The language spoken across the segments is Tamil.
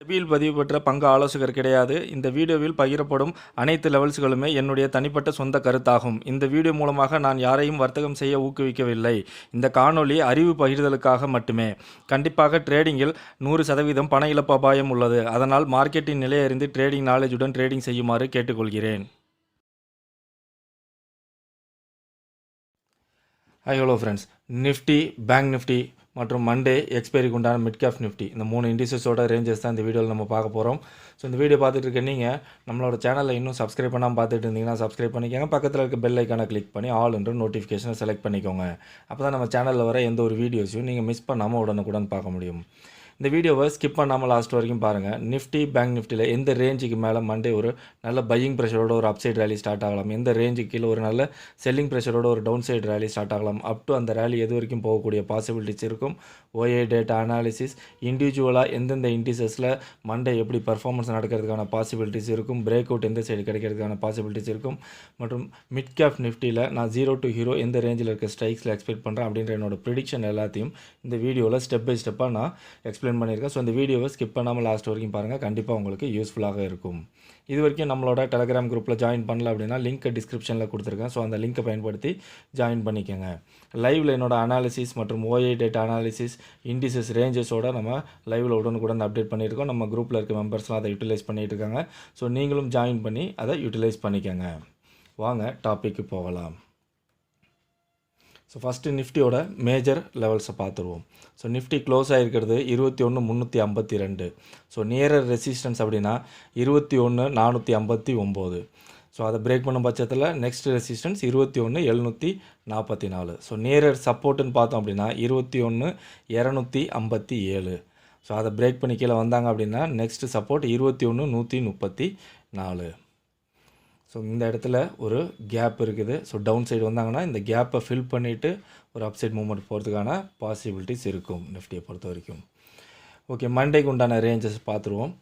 செபியில் பதிவு பெற்ற பங்கு ஆலோசகர் கிடையாது. இந்த வீடியோவில் பகிரப்படும் அனைத்து லெவல்ஸ்களுமே என்னுடைய தனிப்பட்ட சொந்த கருத்தாகும். இந்த வீடியோ மூலமாக நான் யாரையும் வர்த்தகம் செய்ய ஊக்குவிக்கவில்லை. இந்த காணொளி அறிவு பகிர்தலுக்காக மட்டுமே. கண்டிப்பாக ட்ரேடிங்கில் 100% பண இழப்பு அபாயம் உள்ளது. அதனால் மார்க்கெட்டின் நிலை அறிந்து ட்ரேடிங் நாலேஜுடன் ட்ரேடிங் செய்யுமாறு கேட்டுக்கொள்கிறேன். Hello friends, Nifty, bank Nifty மற்றும் மண்டே எக்ஸ்பைரிக்கு உண்டான மிட் கேப் நிஃப்டி இந்த 3 இண்டிசஸோட ரேஞ்சஸ் தான் இந்த வீடியோவில் நம்ம பார்க்க போகிறோம். ஸோ இந்த வீடியோ பார்த்துட்டு இருக்க நீங்கள் நம்மளோட சேனலில் இன்னும் சப்ஸ்கிரைப் பண்ணாமல் பார்த்துட்டு இருந்தீங்கன்னா சப்ஸ்கிரைப் பண்ணிக்கோங்க. பக்கத்தில் இருக்க பெல் ஐக்கானை கிளிக் பண்ணி ஆல் என்ற நோட்டிஃபிகேஷனை செலக்ட் பண்ணிக்கோங்க. அப்போ தான் நம்ம சேனலில் வர எந்த ஒரு வீடியோஸையும் நீங்கள் மிஸ் பண்ணாமல் உடனுக்குடன் பார்க்க முடியும். இந்த வீடியோவை ஸ்கிப் பண்ணாமல் லாஸ்ட் வரைக்கும் பாருங்கள். நிஃப்டி, பேங்க் நிஃப்டியில் எந்த ரேஞ்சுக்கு மேலே மண்டே ஒரு நல்ல பையிங் ப்ரெஷரோட ஒரு அப்சைட் ரேலி ஸ்டார்ட் ஆகலாம், எந்த ரேஞ்சுக்கு கீழே ஒரு நல்ல செல்லிங் ப்ரெஷரோட ஒரு டவுன் சைடு ரேலி ஸ்டார்ட் ஆகலாம், அப் டு அந்த ரேலி எது வரைக்கும் போகக்கூடிய பாசிபிலிட்டிஸ் இருக்கும். ஓஏ டேட்டா அனாலிசிஸ், இண்டிவிஜுவலாக எந்தெந்த இண்டிசஸில் மண்டே எப்படி பர்ஃபார்மன்ஸ் நடக்கிறதுக்கான பாசிபிலிட்டிஸ் இருக்கும், பிரேக் அவுட் எந்த சைடு கிடைக்கிறதுக்கான பாசிபிலிட்டிஸ் இருக்கும், மற்றும் மிட் கேப் நிஃப்டியில் நான் 0 to ஹீரோ எந்த ரேஞ்சில் இருக்க ஸ்ட்ரைக்ஸில் எக்ஸ்பெக்ட் பண்ணுறேன் அப்படின்ற என்னோட ப்ரிடிக்ஷன் எல்லாத்தையும் இந்த வீடியோவில் ஸ்டெப் பை ஸ்டெப்பாக நான் எக்ஸ்பிளைன் பண்ணியிருக்கேன். ஸோ இந்த வீடியோவை ஸ்கிப் பண்ணாமல் லாஸ்ட் வரைக்கும் பாருங்கள். கண்டிப்பாக உங்களுக்கு யூஸ்ஃபுல்லாக இருக்கும். இது வரைக்கும் நம்மளோட டெலகிராம் குரூப்பில் ஜாயின் பண்ணல அப்படின்னா லிங்க் டிஸ்கிரிப்ஷனில் கொடுத்துருக்கேன். ஸோ அந்த லிங்க்கை பயன்படுத்தி ஜாயின் பண்ணிக்கோங்க. லைவில் என்னோட அனாலிசிஸ் மற்றும் ஓஏ டேட்டா அனாலிசிஸ், இண்டிசஸ் ரேஞ்சஸோட நம்ம லைவில் உடனுக்குடன் அப்டேட் பண்ணியிருக்கோம். நம்ம குரூப்பில் இருக்க மெம்பர்ஸ்லாம் அதை யூட்டிலைஸ் பண்ணிகிட்டு இருக்காங்க. ஸோ நீங்களும் ஜாயின் பண்ணி அதை யூட்டிலைஸ் பண்ணிக்கோங்க. வாங்க டாப்பிக்கு போகலாம். ஸோ ஃபஸ்ட்டு நிஃப்டியோட மேஜர் லெவல்ஸை பார்த்துருவோம். ஸோ நிஃப்டி க்ளோஸ் ஆகிருக்கிறது 21,352. ஸோ நியரர் ரெசிஸ்டன்ஸ் அப்படின்னா 21,459. ஸோ அதை பிரேக் பண்ணும் பட்சத்தில் நெக்ஸ்ட் ரெசிஸ்டன்ஸ் 21,744. ஸோ நியரர் சப்போர்ட்டுன்னு பார்த்தோம் அப்படின்னா 21,257. ஸோ அதை பிரேக் பண்ணி கீழே வந்தாங்க அப்படின்னா நெக்ஸ்ட் சப்போர்ட் 21,134. ஸோ இந்த இடத்துல ஒரு கேப் இருக்குது. ஸோ டவுன் சைடு வந்தாங்கன்னா இந்த கேப்பை ஃபில் பண்ணிவிட்டு ஒரு அப்சைட் மூவ்மெண்ட் போகிறதுக்கான பாசிபிலிட்டிஸ் இருக்கும் நிஃப்டியை பொறுத்த வரைக்கும். ஓகே, மண்டேக்கு உண்டான ரேஞ்சஸ் பார்த்துருவோம்.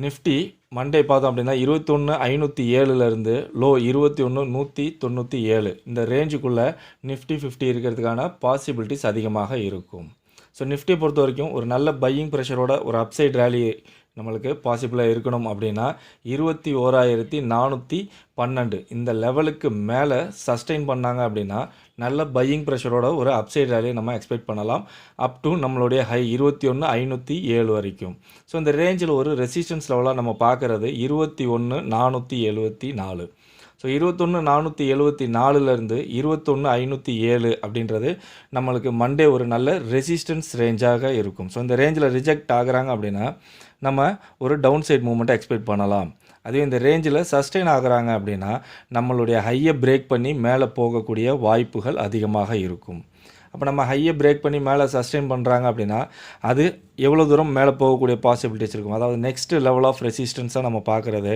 நிஃப்டி மண்டே பார்த்தோம் அப்படின்னா 21,507 லோ 21,197 இந்த ரேஞ்சுக்குள்ளே நிஃப்டி 50 இருக்கிறதுக்கான பாசிபிலிட்டிஸ் அதிகமாக இருக்கும். ஸோ நிஃப்டியை பொறுத்த வரைக்கும் ஒரு நல்ல பையிங் ப்ரெஷரோட ஒரு அப்சைட் ரேலி நம்மளுக்கு பாசிபிளாக இருக்கணும் அப்படின்னா 21,412 இந்த லெவலுக்கு மேலே சஸ்டெயின் பண்ணாங்க அப்படின்னா நல்ல பையிங் ப்ரெஷரோட ஒரு அப்சைட் ரேலியை நம்ம எக்ஸ்பெக்ட் பண்ணலாம். அப் டு நம்மளுடைய ஹை 21,507 வரைக்கும். ஸோ இந்த ரேஞ்சில் ஒரு ரெசிஸ்டன்ஸ் லெவலாக நம்ம பார்க்குறது 21,474. ஸோ 21,474லேருந்து 21,507 அப்படின்றது நம்மளுக்கு மண்டே ஒரு நல்ல ரெசிஸ்டன்ஸ் ரேஞ்சாக இருக்கும். ஸோ இந்த ரேஞ்சில் ரிஜெக்ட் ஆகுறாங்க அப்படின்னா நம்ம ஒரு டவுன் சைட் மூவ்மெண்ட்டை எக்ஸ்பெக்ட் பண்ணலாம். அதே இந்த ரேஞ்சில் சஸ்டெயின் ஆகுறாங்க அப்படின்னா நம்மளுடைய ஹையை பிரேக் பண்ணி மேலே போகக்கூடிய வாய்ப்புகள் அதிகமாக இருக்கும். அப்போ நம்ம ஹையை பிரேக் பண்ணி மேலே சஸ்டெயின் பண்ணுறாங்க அப்படின்னா அது எவ்வளோ தூரம் மேலே போகக்கூடிய பாசிபிலிட்டிஸ் இருக்கும். அதாவது நெக்ஸ்ட் லெவல் ஆஃப் ரெசிஸ்டன்ஸாக நம்ம பார்க்குறது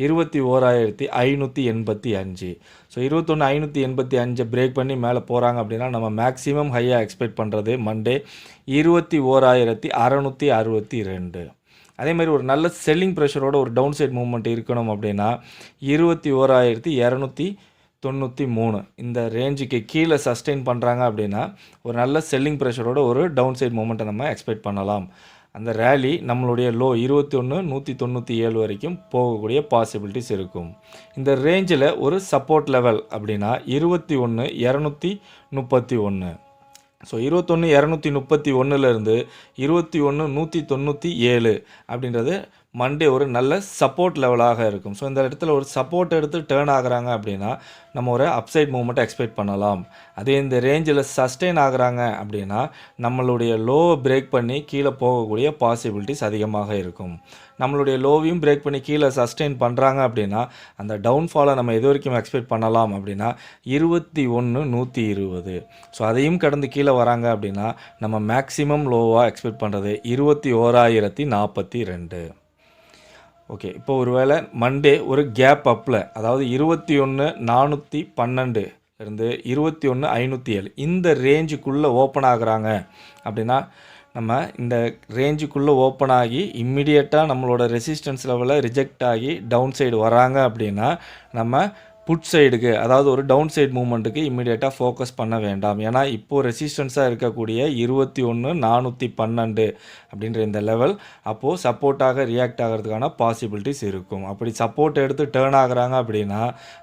21,585. ஸோ 21,585 பிரேக் பண்ணி மேலே போகிறாங்க அப்படின்னா நம்ம மேக்ஸிமம் ஹையாக எக்ஸ்பெக்ட் பண்ணுறது மண்டே 21,662. அதே மாதிரி ஒரு நல்ல செல்லிங் ப்ரெஷரோட ஒரு டவுன் சைட் மூவ்மெண்ட் இருக்கணும் அப்படின்னா 21,293 இந்த ரேஞ்சுக்கு கீழே சஸ்டெயின் பண்ணுறாங்க அப்படின்னா ஒரு நல்ல செல்லிங் ப்ரெஷரோட ஒரு டவுன் சைட் மூவ்மெண்ட்டை நம்ம எக்ஸ்பெக்ட் பண்ணலாம். அந்த ரேலி நம்மளுடைய லோ 21,197 வரைக்கும் போகக்கூடிய பாசிபிலிட்டிஸ் இருக்கும். இந்த ரேஞ்சில் ஒரு சப்போர்ட் லெவல் அப்படின்னா 21,231. ஸோ 21,231லேருந்து 21,197 அப்படின்றது மண்டே ஒரு நல்ல சப்போர்ட் லெவலாக இருக்கும். ஸோ இந்த இடத்துல ஒரு சப்போர்ட் எடுத்து டேர்ன் ஆகுறாங்க அப்படின்னா நம்ம ஒரு அப்சைட் மூவ்மெண்ட்டை எக்ஸ்பெக்ட் பண்ணலாம். அதே இந்த ரேஞ்சில் சஸ்டெயின் ஆகுறாங்க அப்படின்னா நம்மளுடைய லோவை பிரேக் பண்ணி கீழே போகக்கூடிய பாசிபிலிட்டிஸ் அதிகமாக இருக்கும். நம்மளுடைய லோவையும் பிரேக் பண்ணி கீழே சஸ்டெயின் பண்ணுறாங்க அப்படின்னா அந்த டவுன்ஃபாலை நம்ம எது வரைக்கும் எக்ஸ்பெக்ட் பண்ணலாம் அப்படின்னா 21,120. ஸோ அதையும் கடந்து கீழே வராங்க அப்படின்னா நம்ம மேக்ஸிமம் லோவாக எக்ஸ்பெக்ட் பண்ணுறது 21,042. ஓகே, இப்போ ஒருவேளை மண்டே ஒரு கேப் அப்பில் அதாவது 21,412 இருந்து 21,507 இந்த ரேஞ்சுக்குள்ளே ஓப்பன் ஆகுறாங்க அப்படின்னா நம்ம இந்த ரேஞ்சுக்குள்ளே ஓப்பன் ஆகி இம்மிடியேட்டாக நம்மளோட ரெசிஸ்டன்ஸ் லெவலில் ரிஜெக்ட் ஆகி டவுன் சைடு வராங்க அப்படின்னா நம்ம புட் சைடுக்கு அதாவது ஒரு டவுன் சைடு மூவ்மெண்ட்டுக்கு இம்மிடியேட்டாக ஃபோக்கஸ் பண்ண வேண்டாம். ஏன்னா இப்போது ரெசிஸ்டன்ஸாக இருக்கக்கூடிய 21,412 அப்படின்ற இந்த லெவல் அப்போது சப்போர்ட்டாக ரியாக்ட் ஆகிறதுக்கான பாசிபிலிட்டிஸ் இருக்கும். அப்படி சப்போர்ட் எடுத்து டேர்ன் ஆகுறாங்க அப்படின்னா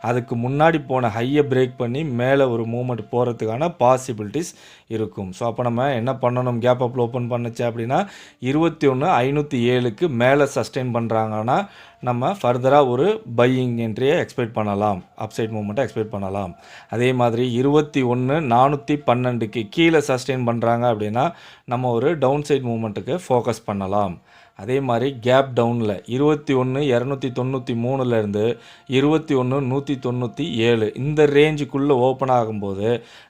அதுக்கு முன்னாடி போன ஹையை பிரேக் பண்ணி மேலே ஒரு மூவ்மெண்ட் போகிறதுக்கான பாசிபிலிட்டிஸ் இருக்கும். ஸோ அப்போ நம்ம என்ன பண்ணணும், கேப் அப்பில் ஓப்பன் பண்ணுச்சு அப்படின்னா 21,507க்கு மேலே சஸ்டெயின் பண்ணுறாங்கன்னா நம்ம ஃபர்தராக ஒரு பையிங் என்ட்ரியை எக்ஸ்பெக்ட் பண்ணலாம், அப்சைட் மூவ்மெண்ட்டை எக்ஸ்பெக்ட் பண்ணலாம். அதே மாதிரி 21,412க்கு கீழே சஸ்டெயின் பண்ணுறாங்க அப்படின்னா நம்ம ஒரு டவுன் சைட் மூவ்மெண்ட்டுக்கு ஃபோக்கஸ் பண்ணலாம். அதே மாதிரி கேப் டவுனில் 21,293லேருந்து 21,197 இந்த ரேஞ்சுக்குள்ளே ஓப்பன் ஆகும்போது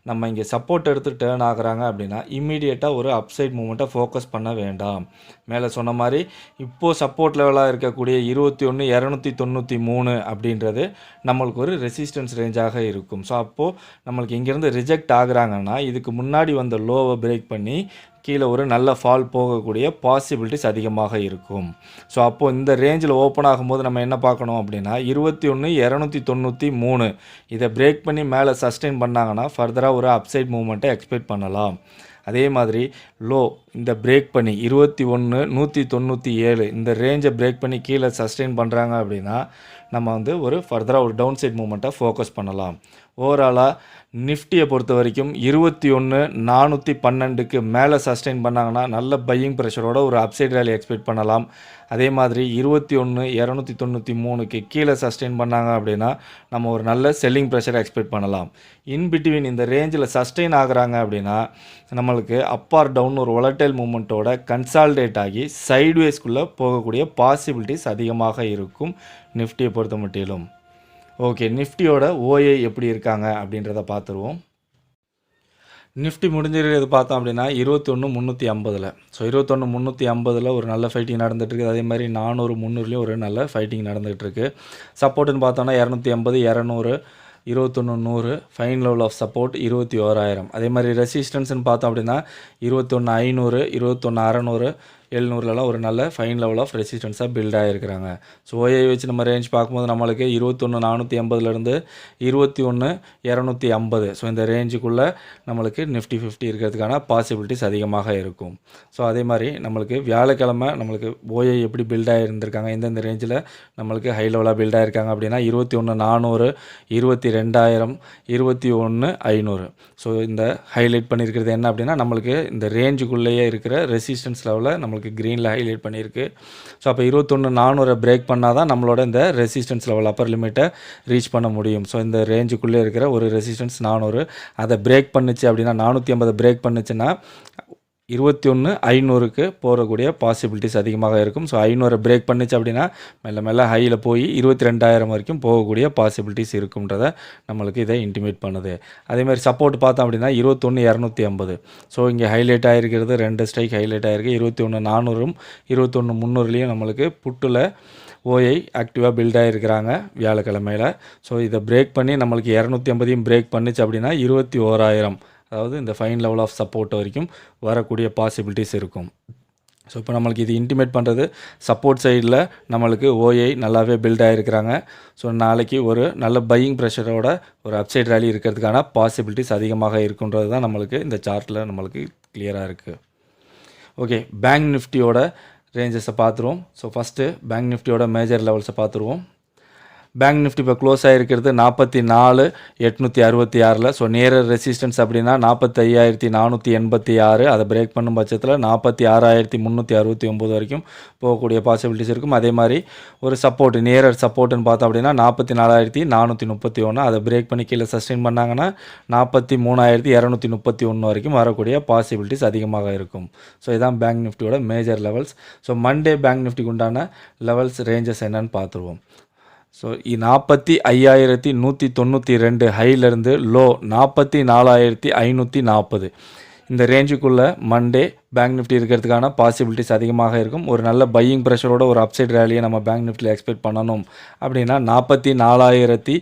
நம்ம இங்கே சப்போர்ட் எடுத்து டேர்ன் ஆகுறாங்க அப்படின்னா இம்மீடியட்டாக ஒரு அப்சைட் மூவ்மெண்ட்டை ஃபோக்கஸ் பண்ண வேண்டாம். மேலே சொன்ன மாதிரி இப்போது சப்போர்ட் லெவலாக இருக்கக்கூடிய 21,293 அப்படின்றது நம்மளுக்கு ஒரு ரெசிஸ்டன்ஸ் ரேஞ்சாக இருக்கும். ஸோ அப்போது நம்மளுக்கு இங்கேருந்து ரிஜெக்ட் ஆகுறாங்கன்னா இதுக்கு முன்னாடி வந்த லோவை பிரேக் பண்ணி கீழே ஒரு நல்ல ஃபால் போகக்கூடிய பாசிபிலிட்டிஸ் அதிகமாக இருக்கும். ஸோ அப்போது இந்த ரேஞ்சில் ஓப்பன் ஆகும்போது நம்ம என்ன பார்க்கணும் அப்படின்னா 21,293 இதை பிரேக் பண்ணி மேலே சஸ்டெயின் பண்ணாங்கன்னா ஃபர்தராக ஒரு அப்சைட் மூவ்மெண்ட்டை எக்ஸ்பெக்ட் பண்ணலாம். அதே மாதிரி லோ இந்த பிரேக் பண்ணி 21,197 இந்த ரேஞ்சை பிரேக் பண்ணி கீழே சஸ்டெயின் பண்ணுறாங்க அப்படின்னா நம்ம ஒரு ஃபர்தராக ஒரு டவுன் சைட் மூவ்மெண்ட்டை ஃபோக்கஸ் பண்ணலாம். ஓவராலாக நிஃப்டியை பொறுத்த வரைக்கும் 21,412க்கு மேலே சஸ்டெயின் பண்ணாங்கன்னா நல்ல பையிங் ப்ரெஷரோட ஒரு அப்சைட் ரேலி எக்ஸ்பெக்ட் பண்ணலாம். அதே மாதிரி 21,293க்கு கீழே சஸ்டெயின் பண்ணாங்க அப்படின்னா நம்ம ஒரு நல்ல செல்லிங் ப்ரெஷரை எக்ஸ்பெக்ட் பண்ணலாம். இன்பிட்வீன் இந்த ரேஞ்சில் சஸ்டெயின் ஆகுறாங்க அப்படின்னா நம்மளுக்கு அப் ஆர் டவுன் ஒரு வொலட்டைல் மூமெண்ட்டோட கன்சால்டேட் ஆகி சைட்வேஸ்க்குள்ளே போகக்கூடிய பாசிபிலிட்டிஸ் அதிகமாக இருக்கும் நிஃப்டியை பொறுத்த மட்டிலும். ஓகே, நிஃப்டியோட ஓஏ எப்படி இருக்காங்க அப்படின்றத பார்த்துருவோம். நிஃப்டி முடிஞ்சிருக்கிறது பார்த்தோம் அப்படின்னா 21,350. ஸோ 21,350 ஒரு நல்ல ஃபைட்டிங் நடந்துகிட்ருக்கு. அதே மாதிரி 400, 300லேயும் ஒரு நல்ல ஃபைட்டிங் நடந்துகிட்ருக்கு. சப்போர்ட்டுன்னு பார்த்தோன்னா 280, 200, 21,100 ஃபைன் லெவல் ஆஃப் சப்போர்ட் 21,000. அதே மாதிரி ரெசிஸ்டன்ஸ்னு பார்த்தோம் அப்படின்னா 21,500, 21,600, 700லலாம் ஒரு நல்ல ஃபைன் லெவல் ஆஃப் ரெசிஸ்டன்ஸாக பில்ட் ஆகிருக்கிறாங்க. ஸோ ஓஏ வச்சு நம்ம ரேஞ்ச் பார்க்கும்போது நம்மளுக்கு 21,480லேருந்து 21,250. ஸோ இந்த ரேஞ்சுக்குள்ளே நம்மளுக்கு நிஃப்டி 50 இருக்கிறதுக்கான பாசிபிலிட்டிஸ் அதிகமாக இருக்கும். ஸோ அதே மாதிரி நம்மளுக்கு வியாழக்கிழமை நம்மளுக்கு ஓஏ எப்படி பில்ட் ஆகிருந்திருக்காங்க, எந்தெந்த ரேஞ்சில் நம்மளுக்கு ஹை லெவலாக பில்ட் ஆகிருக்காங்க அப்படின்னா 21,400, 22,000, 21,500. ஸோ இந்த ஹைலைட் பண்ணியிருக்கிறது என்ன அப்படின்னா நம்மளுக்கு இந்த ரேஞ்சுக்குள்ளேயே இருக்கிற ரெசிஸ்டன்ஸ் லெவலில் நம்மளுக்கு க்ரீனில் ஹைலைட் பண்ணியிருக்கு. ஸோ அப்போ 21,400 பிரேக் பண்ணால் தான் நம்மளோட இந்த ரெசிஸ்டன்ஸ் லெவல் அப்பர் லிமிட்டை ரீச் பண்ண முடியும். ஸோ இந்த ரேஞ்சுக்குள்ளே இருக்கிற ஒரு ரெசிஸ்டன்ஸ் 400 அதை பிரேக் பண்ணுச்சு அப்படின்னா 450 பிரேக் பண்ணுச்சுன்னா 21,500க்கு போகக்கூடிய பாசிபிலிட்டிஸ் அதிகமாக இருக்கும். ஸோ 500 பிரேக் பண்ணிச்சு அப்படின்னா மெல்ல மெல்ல ஹையில் போய் 22,000 வரைக்கும் போகக்கூடிய பாசிபிலிட்டிஸ் இருக்குன்றதை நம்மளுக்கு இதை இன்டிமேட் பண்ணுது. அதேமாதிரி சப்போர்ட் பார்த்தோம் அப்படின்னா 21,250. ஸோ இங்கே ஹைலைட் ஆகிருக்கிறது 2 ஸ்ட்ரைக் ஹைலைட் ஆகிருக்கு. 21,400ம் 21,300லையும் நம்மளுக்கு புட்டில் ஓஐ ஆக்டிவாக பில்ட் ஆகிருக்கிறாங்க வியாழக்கிழமையில். ஸோ இதை பிரேக் பண்ணி நம்மளுக்கு 250யும் பிரேக் பண்ணிச்சு அப்படின்னா 21,000 அதாவது இந்த ஃபைன் லெவல் ஆஃப் சப்போர்ட் வரைக்கும் வரக்கூடிய பாசிபிலிட்டிஸ் இருக்கும். ஸோ இப்போ நம்மளுக்கு இது இன்டிமேட் பண்ணுறது சப்போர்ட் சைடில் நம்மளுக்கு ஓஐ நல்லாவே பில்ட் ஆகிருக்கிறாங்க. ஸோ நாளைக்கு ஒரு நல்ல பையிங் ப்ரெஷரோட ஒரு அப்சைட் ரேலி இருக்கிறதுக்கான பாசிபிலிட்டிஸ் அதிகமாக இருக்குன்றது தான் நம்மளுக்கு இந்த சார்ட்டில் நம்மளுக்கு கிளியராக இருக்குது. ஓகே, பேங்க் நிஃப்டியோட ரேஞ்சஸை பார்த்துருவோம். ஸோ ஃபஸ்ட்டு பேங்க் நிஃப்டியோட மேஜர் லெவல்ஸை பார்த்துருவோம். பேங்க் நிஃப்டி இப்போ க்ளோஸ் ஆகிருக்கிறது 44,866. ஸோ நியரர் ரெசிஸ்டன்ஸ் அப்படின்னா 45,486. அதை பிரேக் பண்ணும் பட்சத்தில் 46,369 வரைக்கும் போகக்கூடிய பாசிபிலிட்டிஸ் இருக்கும். அதே மாதிரி ஒரு சப்போர்ட் நியரர் சப்போர்ட்டுன்னு பார்த்தோம் அப்படின்னா 44,431. அதை பிரேக் பண்ணி கீழே சஸ்டெயின் பண்ணாங்கன்னா 43,231 வரைக்கும் வரக்கூடிய பாசிபிலிட்டிஸ் அதிகமாக இருக்கும். ஸோ இதுதான் பேங்க் நிஃப்டியோட மேஜர் லெவல்ஸ். ஸோ மண்டே பேங்க் நிஃப்டிக்கு உண்டான லெவல்ஸ் ரேஞ்சஸ் என்னன்னு பார்த்துருவோம். ஸோ 45,192 ஹைலேருந்து லோ 44,540 இந்த ரேஞ்சுக்குள்ளே மண்டே பேங்க் நிஃப்டி இருக்கிறதுக்கான பாசிபிலிட்டிஸ் அதிகமாக இருக்கும். ஒரு நல்ல பையிங் ப்ரெஷரோட ஒரு அப்சைட் ரேலியை நம்ம பேங்க் நிஃப்டியில் எக்ஸ்பெக்ட் பண்ணணும் அப்படின்னா 44,990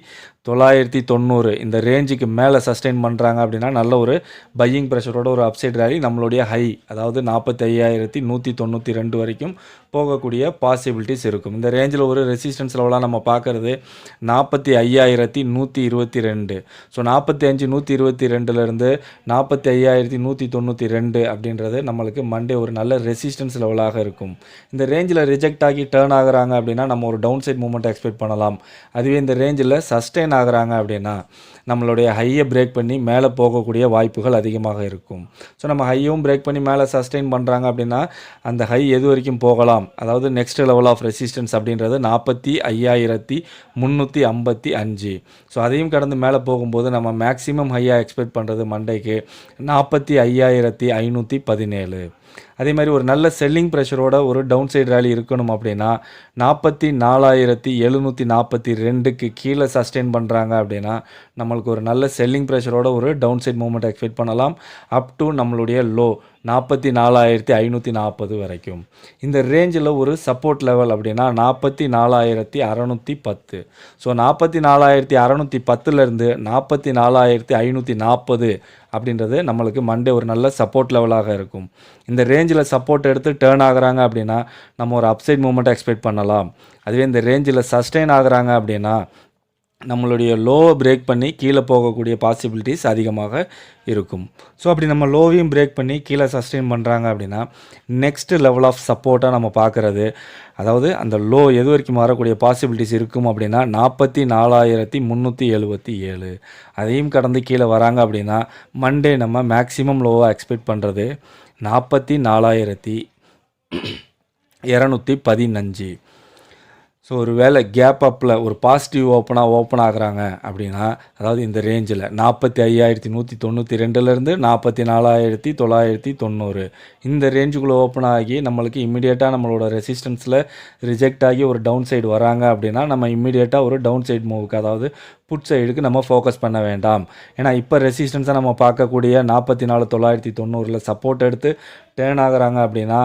இந்த ரேஞ்சுக்கு மேலே சஸ்டெயின் பண்ணுறாங்க அப்படின்னா நல்ல ஒரு பையிங் ப்ரெஷரோட ஒரு அப்சைட் ரேலி நம்மளுடைய ஹை அதாவது 45,192 வரைக்கும் போகக்கூடிய பாசிபிலிட்டிஸ் இருக்கும். இந்த ரேஞ்சில் ஒரு ரெசிஸ்டன்ஸ் லெவலாக நம்ம பார்க்குறது 45,122. ஸோ 45,122லேருந்து 45,192 அப்படின்றது நம்மளுக்கு மண்டே ஒரு நல்ல ரெசிஸ்டன்ஸ் லெவலாக இருக்கும். இந்த ரேஞ்சில் ரிஜெக்ட் ஆகி டேர்ன் ஆகுறாங்க அப்படின்னா நம்ம ஒரு டவுன் சைட் மூவ்மெண்ட் எக்ஸ்பெக்ட் பண்ணலாம். அதுவே இந்த ரேஞ்சில் சஸ்டெயின் ஆகுறாங்க அப்படின்னா நம்மளுடைய ஹையை பிரேக் பண்ணி மேலே போகக்கூடிய வாய்ப்புகள் அதிகமாக இருக்கும். ஸோ நம்ம ஹையும் பிரேக் பண்ணி மேலே சஸ்டெயின் பண்ணுறாங்க அப்படின்னா அந்த ஹை எது வரைக்கும் போகலாம், அதாவது நெக்ஸ்ட் லெவல் ஆஃப் ரெசிஸ்டன்ஸ் அப்படின்றது 45,355. ஸோ அதையும் கடந்து மேலே போகும்போது நம்ம மேக்ஸிமம் ஹையாக எக்ஸ்பெக்ட் பண்ணுறது மண்டேக்கு 45,517. அதே மாதிரி ஒரு நல்ல செல்லிங் ப்ரெஷரோட ஒரு டவுன் சைடு ரேலி இருக்கணும் அப்படின்னா 44,742க்கு கீழே சஸ்டெயின் பண்ணுறாங்க அப்படின்னா நம்மளுக்கு ஒரு நல்ல செல்லிங் ப்ரெஷரோட ஒரு டவுன் சைட் மூவ்மெண்ட் எக்ஸ்பெக்ட் பண்ணலாம் அப் டு நம்மளுடைய லோ 44,540 வரைக்கும். இந்த ரேஞ்சில் ஒரு சப்போர்ட் லெவல் அப்படின்னா 44,610. ஸோ 44,610லேருந்து 44,540 அப்படின்றது நம்மளுக்கு மண்டே ஒரு நல்ல சப்போர்ட் லெவலாக இருக்கும். இந்த ரேஞ்சில் சப்போர்ட் எடுத்து டேர்ன் ஆகுறாங்க அப்படின்னா நம்ம ஒரு அப்சைட் மூவ்மெண்ட்டை எக்ஸ்பெக்ட் பண்ணலாம். அதுவே இந்த ரேஞ்சில் சஸ்டெயின் ஆகுறாங்க அப்படின்னா நம்மளுடைய லோவை பிரேக் பண்ணி கீழே போகக்கூடிய பாசிபிலிட்டிஸ் அதிகமாக இருக்கும். ஸோ அப்படி நம்ம லோவையும் பிரேக் பண்ணி கீழே சஸ்டெயின் பண்ணுறாங்க அப்படின்னா நெக்ஸ்ட் லெவல் ஆஃப் சப்போர்ட்டாக நம்ம பார்க்குறது, அதாவது அந்த லோ எது வரைக்கும் வரக்கூடிய பாசிபிலிட்டிஸ் இருக்கும் அப்படின்னா 44,377. அதையும் கடந்து கீழே வராங்க அப்படின்னா மண்டே நம்ம மேக்ஸிமம் லோவாக எக்ஸ்பெக்ட் பண்ணுறது 44,215. ஸோ ஒரு வேளை கேப் அப்பில் ஒரு பாசிட்டிவ் ஓப்பன் ஆகுறாங்க அப்படின்னா அதாவது இந்த ரேஞ்சில் 45,192லேருந்து 44,990 இந்த ரேஞ்சுக்குள்ளே ஓப்பன் ஆகி நம்மளுக்கு இம்மிடியேட்டாக நம்மளோட ரெசிஸ்டன்ஸில் ரிஜெக்ட் ஆகி ஒரு டவுன் சைடு வராங்க அப்படின்னா நம்ம இம்மிடியேட்டாக ஒரு டவுன் சைடு மூவுக்கு அதாவது புட் சைடுக்கு நம்ம ஃபோக்கஸ் பண்ண வேண்டாம். ஏன்னா இப்போ ரெசிஸ்டன்ஸாக நம்ம பார்க்கக்கூடிய 44,990 சப்போர்ட் எடுத்து டேர்ன் ஆகுறாங்க அப்படின்னா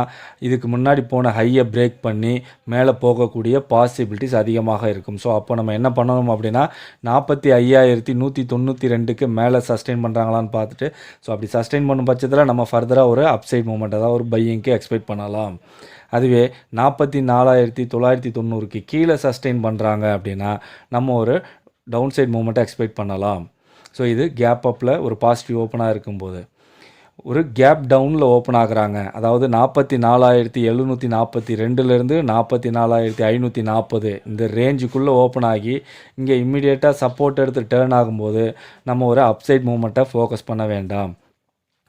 இதுக்கு முன்னாடி போன ஹையை பிரேக் பண்ணி மேலே போகக்கூடிய பாசிபிலிட்டிஸ் அதிகமாக இருக்கும். ஸோ அப்போ நம்ம என்ன பண்ணணும் அப்படின்னா 45,192க்கு மேலே சஸ்டெயின் பண்ணுறாங்களான்னு பார்த்துட்டு, ஸோ அப்படி சஸ்டெயின் பண்ணும் பட்சத்தில் நம்ம ஃபர்தராக ஒரு அப்சைட் மூவ்மெண்ட் அதாவது ஒரு பையிங்க்கு எக்ஸ்பெக்ட் பண்ணலாம். அதுவே 44,990க்கு கீழே சஸ்டெயின் பண்ணுறாங்க அப்படின்னா நம்ம ஒரு டவுன் சைட் மூவ்மெண்ட்டை எக்ஸ்பெக்ட் பண்ணலாம். ஸோ இது கேப் அப்பில் ஒரு பாசிட்டிவ் ஓப்பனாக இருக்கும்போது ஒரு கேப் டவுனில் ஓப்பன் ஆகுறாங்க, அதாவது 44,742லேருந்து 44,540 இந்த ரேஞ்சுக்குள்ளே ஓப்பன் ஆகி இங்கே இம்மிடியேட்டாக சப்போர்ட் எடுத்து டேர்ன் ஆகும்போது நம்ம ஒரு அப்சைட் மூவ்மெண்ட்டை ஃபோக்கஸ் பண்ண வேண்டாம்.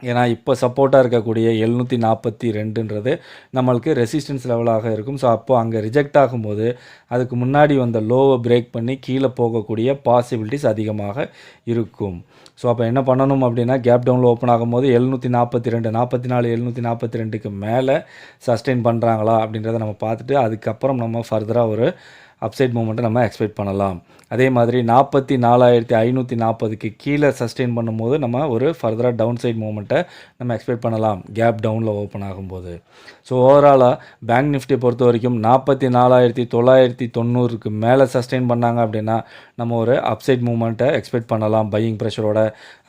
ஏன்னா இப்போ சப்போர்ட்டாக இருக்கக்கூடிய 742ன்றது நம்மளுக்கு ரெசிஸ்டன்ஸ் லெவலாக இருக்கும். ஸோ அப்போது அங்கே ரிஜெக்ட் ஆகும்போது அதுக்கு முன்னாடி வந்த லோவை பிரேக் பண்ணி கீழே போகக்கூடிய பாசிபிலிட்டிஸ் அதிகமாக இருக்கும். ஸோ அப்போ என்ன பண்ணணும் அப்படின்னா கேப் டவுனில் ஓப்பன் ஆகும்போது 742 44,742க்கு மேலே சஸ்டெயின் பண்ணுறாங்களா அப்படின்றத நம்ம பார்த்துட்டு அதுக்கப்புறம் நம்ம ஃபர்தராக ஒரு அப்சைட் மூவ்மெண்ட்டை நம்ம எக்ஸ்பெக்ட் பண்ணலாம். அதே மாதிரி 44,540க்கு கீழே சஸ்டெயின் பண்ணும்போது நம்ம ஒரு ஃபர்தராக டவுன் சைட் மூவ்மெண்ட்டை நம்ம எக்ஸ்பெக்ட் பண்ணலாம் கேப் டவுனில் ஓப்பன் ஆகும்போது. ஸோ ஓவராலாக பேங்க் நிஃப்டியை பொறுத்த வரைக்கும் 44,990க்கு மேலே சஸ்டெயின் பண்ணாங்க அப்படின்னா நம்ம ஒரு அப்சைட் மூவ்மெண்ட்டை எக்ஸ்பெக்ட் பண்ணலாம் பையிங் ப்ரெஷரோட.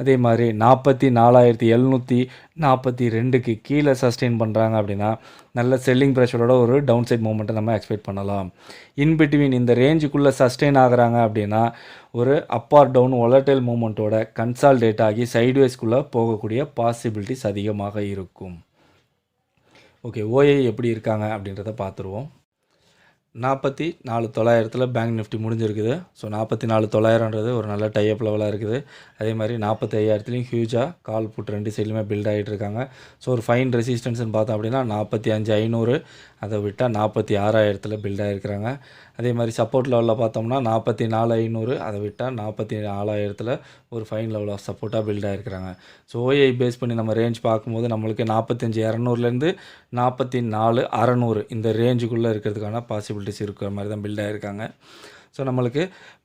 அதே மாதிரி 44,742க்கு கீழே சஸ்டெயின் பண்ணுறாங்க அப்படின்னா நல்ல செல்லிங் ப்ரெஷரோட ஒரு டவுன் சைட் மூவ்மெண்ட்டை நம்ம எக்ஸ்பெக்ட் பண்ணலாம். இன்பிட்வீன் இந்த ரேஞ்சுக்குள்ளே சஸ்டெயின் ஆகுறாங்க அப்படின்னா ஒரு அப் ஆர் டவுன் வொலடைல் மூவ்மெண்ட்டோட கன்சால்டேட் ஆகி சைட்வேஸ்க்குள்ளே போகக்கூடிய பாசிபிலிட்டிஸ் அதிகமாக இருக்கும். ஓகே, ஓஏ எப்படி இருக்காங்க அப்படின்றத பார்த்துருவோம். 44,900 பேங்க் நிஃப்டி முடிஞ்சிருக்குது. ஸோ 44,900ன்றது ஒரு நல்ல டைப் லெவலாக இருக்குது. அதே மாதிரி 45,000லையும் ஹியூஜாக கால் புட் ரெண்டு சைட்லையுமே பில்ட் ஆகிட்டு இருக்காங்க. ஸோ ஒரு ஃபைன் ரெசிஸ்டன்ஸ்னு பார்த்தோம் அப்படின்னா 45,500, அதை விட்டால் 46,000 பில்ட் ஆகிருக்கிறாங்க. அதே மாதிரி சப்போர்ட் லெவலில் பார்த்தோம்னா 44,500, அதை விட்டால் 44,000 ஒரு ஃபைன் லெவல் ஆஃப் சப்போர்ட்டாக பில்ட் ஆகிருக்கிறாங்க. ஸோ ஓஐ பேஸ் பண்ணி நம்ம ரேஞ்ச் பார்க்கும்போது நம்மளுக்கு 45,200லேருந்து 44,600 இந்த ரேஞ்சுக்குள்ளே இருக்கிறதுக்கான பாசிபிலிட்டிஸ் இருக்கிற மாதிரி தான் பில்ட் ஆகிருக்காங்க. ஸோ நம்மளுக்கு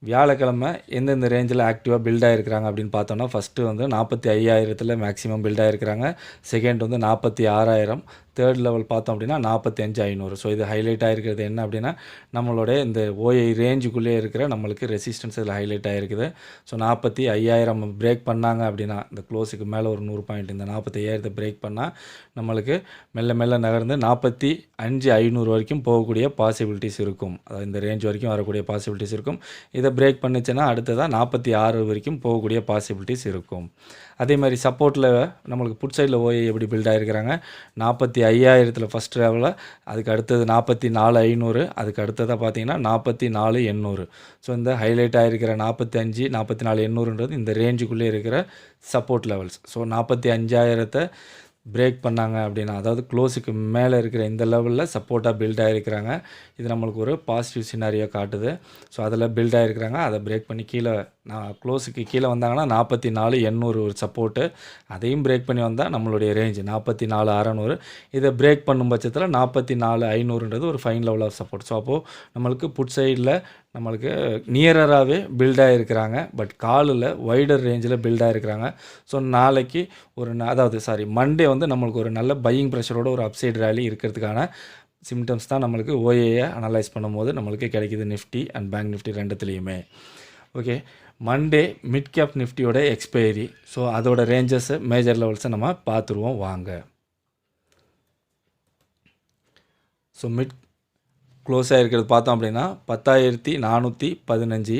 வியாழக்கிழமை எந்தெந்த ரேஞ்சில் ஆக்டிவாக பில்ட் ஆகிருக்கிறாங்க அப்படின்னு பார்த்தோன்னா ஃபஸ்ட்டு வந்து 45,000 மேக்ஸிமம் பில்ட் ஆகிருக்கிறாங்க. செகண்ட் வந்து 46,000. தேர்ட் லெவல் பார்த்தோம் அப்படின்னா 45,500. ஸோ இது ஹைலைட் ஆகிருக்கிறது என்ன அப்படின்னா நம்மளுடைய இந்த ஓஐ ரேஞ்சுக்குள்ளே இருக்கிற நம்மளுக்கு ரெசிஸ்டன்ஸ் இதில் ஹைலைட் ஆகிருக்குது. ஸோ 45,000 பிரேக் பண்ணாங்க அப்படின்னா இந்த க்ளோஸுக்கு மேலே ஒரு 100 பாயிண்ட் இந்த 45,000 பிரேக் பண்ணால் நம்மளுக்கு மெல்ல மெல்ல நகர்ந்து 45,500 வரைக்கும் போகக்கூடிய பாசிபிலிட்டிஸ் இருக்கும். அதாவது இந்த ரேஞ்ச் வரைக்கும் வரக்கூடிய பாசிபிலிட்டிஸ் இருக்கும். இதை பிரேக் பண்ணிச்சுன்னா அடுத்ததாக 46 வரைக்கும் போகக்கூடிய பாசிபிலிட்டிஸ் இருக்கும். அதே மாதிரி சப்போர்ட்டில் நம்மளுக்கு புட் சைடில் ஓஐ எப்படி பில்ட் ஆகிருக்கிறாங்க 45,000 ஃபஸ்ட் லெவலில், அதுக்கு அடுத்தது 44,500, அதுக்கு அடுத்ததாக பார்த்தீங்கன்னா 44,800. ஸோ இந்த ஹைலைட் ஆகிருக்கிற 45, 44,800ன்றது இந்த ரேஞ்சுக்குள்ளே இருக்கிற சப்போர்ட் லெவல்ஸ். ஸோ 45,000 பிரேக் பண்ணாங்க அப்படின்னா அதாவது க்ளோஸுக்கு மேலே இருக்கிற இந்த லெவலில் சப்போர்ட்டாக பில்ட் ஆகிருக்கிறாங்க. இது நம்மளுக்கு ஒரு பாசிட்டிவ் சினாரியோ காட்டுது. ஸோ அதில் பில்ட் ஆகிருக்கிறாங்க. அதை பிரேக் பண்ணி கீழே க்ளோஸுக்கு கீழே வந்தாங்கன்னா 44,800 ஒரு சப்போர்ட்டு. அதையும் பிரேக் பண்ணி வந்தால் நம்மளுடைய ரேஞ்ச் 44,600. இதை பிரேக் பண்ணும் பட்சத்தில் 44,500ன்றது ஒரு fine level of support. So அப்போது நம்மளுக்கு புட் சைடில் நம்மளுக்கு நியரராகவே பில்ட் ஆகிருக்கிறாங்க. பட் காலில் வைடர் ரேஞ்சில் பில்ட் ஆகிருக்கிறாங்க. ஸோ நாளைக்கு மண்டே வந்து நம்மளுக்கு ஒரு நல்ல பையிங் ப்ரெஷரோட ஒரு அப்சைட் ரேலி இருக்கிறதுக்கான சிம்டம்ஸ் தான் நம்மளுக்கு ஓஏயை அனலைஸ் பண்ணும்போது நம்மளுக்கு கிடைக்கிது நிஃப்டி அண்ட் பேங்க் நிஃப்டி ரெண்டுத்துலேயுமே. ஓகே, மண்டே மிட் கேப் நிஃப்டியோட எக்ஸ்பைரி. ஸோ அதோட ரேஞ்சஸ் மேஜர் லெவல்ஸை நம்ம பார்த்துருவோம் வாங்க. ஸோ மிட் க்ளோஸ் ஆகிருக்கிறது பார்த்தோம் அப்படின்னா 10,415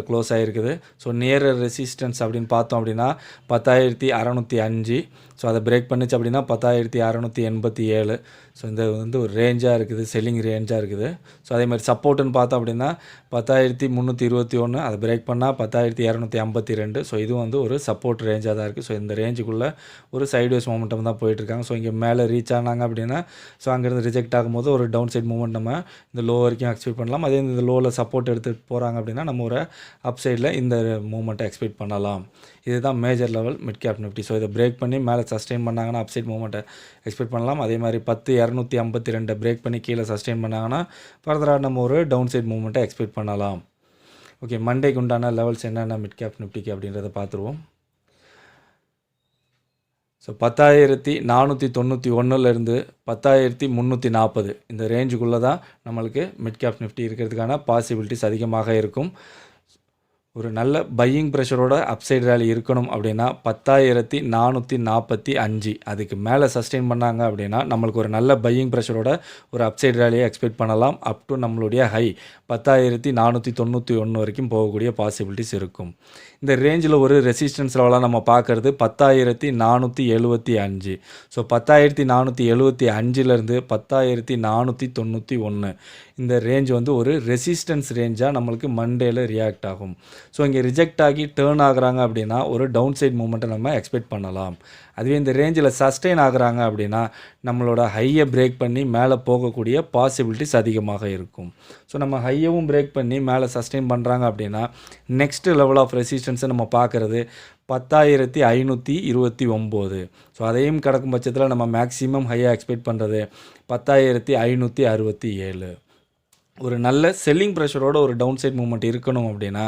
க்ளோஸ் ஆகிருக்குது. ஸோ நியர் ரெசிஸ்டன்ஸ் அப்படின்னு பார்த்தோம் அப்படின்னா 10,605. ஸோ அதை பிரேக் பண்ணிச்சு அப்படின்னா 10,687. ஸோ இந்த வந்து ஒரு ரேஞ்சாக இருக்குது, செல்லிங் ரேஞ்சாக இருக்குது. ஸோ அதே மாதிரி சப்போர்ட்டுன்னு பார்த்தோம் அப்படின்னா 10,321, அதை பிரேக் பண்ணால் 10,252. ஸோ இதுவும் வந்து ஒரு சப்போர்ட் ரேஞ்சாக தான் இருக்குது. ஸோ இந்த ரேஞ்சுக்குள்ளே ஒரு சைட்வேஸ் மூமெண்டம் தான் போயிட்டுருக்காங்க. ஸோ இங்கே மேலே ரீச் ஆனாங்க அப்படின்னா ஸோ அங்கேருந்து ரிஜெக்ட் ஆகும்போது ஒரு டவுன் சைட் மூமெண்ட் நம்ம இந்த லோ வரைக்கும் எக்ஸ்பெக்ட் பண்ணலாம். அதே இந்த லோவில் சப்போர்ட் எடுத்துகிட்டு போகிறாங்க அப்படின்னா நம்ம ஒரு அப் சைடில் இந்த மூமெண்ட்டை எக்ஸ்பெக்ட் பண்ணலாம். இதுதான் major level mid cap Nifty. So இதை பிரேக் பண்ணி மேலே சஸ்டெயின் பண்ணாங்கன்னா அப்சைட் மூமெண்ட்டை எக்ஸ்பெக்ட் பண்ணலாம். அதே மாதிரி 10,252 பிரேக் பண்ணி கீழே சஸ்டெயின் பண்ணாங்கன்னா ஃபர்தராக நம்ம ஒரு டவுன் சைட் மூமெண்ட்டை எக்ஸ்பெக்ட் பண்ணலாம். ஓகே, மண்டேக்கு உண்டான லெவல்ஸ் என்னென்ன மிட் கேப் நிஃப்டிக்கு அப்படின்றத பார்த்துருவோம். ஸோ 10,491லேருந்து 10,340 இந்த ரேஞ்சுக்குள்ளே தான் நம்மளுக்கு மிட் கேப் நிஃப்டி இருக்கிறதுக்கான பாசிபிலிட்டிஸ் அதிகமாக இருக்கும். ஒரு நல்ல பையிங் ப்ரெஷரோட அப்சைட் ரேலி இருக்கணும் அப்படின்னா 10,445 அதுக்கு மேலே சஸ்டெயின் பண்ணாங்க அப்படின்னா நம்மளுக்கு ஒரு நல்ல பையிங் ப்ரெஷரோட ஒரு அப்சைட் ரேலியை எக்ஸ்பெக்ட் பண்ணலாம். அப் டு நம்மளுடைய ஹை 10,491 வரைக்கும் போகக்கூடிய பாசிபிலிட்டிஸ் இருக்கும். இந்த ரேஞ்சில் ஒரு ரெசிஸ்டன்ஸ் லெவலாக நம்ம பார்க்குறது 10,475. ஸோ 10,475லேருந்து 10,491 இந்த ரேஞ்ச் வந்து ஒரு ரெசிஸ்டன்ஸ் ரேஞ்சாக நம்மளுக்கு மண்டேல ரியாக்ட் ஆகும். ஸோ இங்கே ரிஜெக்ட் ஆகி டேர்ன் ஆகுறாங்க அப்படின்னா ஒரு டவுன் சைட் மூமெண்ட்டை நம்ம எக்ஸ்பெக்ட் பண்ணலாம். அதுவே இந்த ரேஞ்சில் சஸ்டெயின் ஆகுறாங்க அப்படின்னா நம்மளோட ஹையை பிரேக் பண்ணி மேலே போகக்கூடிய பாசிபிலிட்டிஸ் அதிகமாக இருக்கும். ஸோ நம்ம ஹையவும் பிரேக் பண்ணி மேலே சஸ்டெயின் பண்ணுறாங்க அப்படின்னா நெக்ஸ்ட் லெவல் ஆஃப் ரெசிஸ்டன்ஸை நம்ம பார்க்குறது 10,529. ஸோ அதையும் கடக்கும் பட்சத்தில் நம்ம மேக்ஸிமம் ஹையாக எக்ஸ்பெக்ட் பண்ணுறது 10,567. ஒரு நல்ல செல்லிங் ப்ரெஷரோட ஒரு டவுன் சைட் மூமெண்ட் இருக்கணும் அப்படின்னா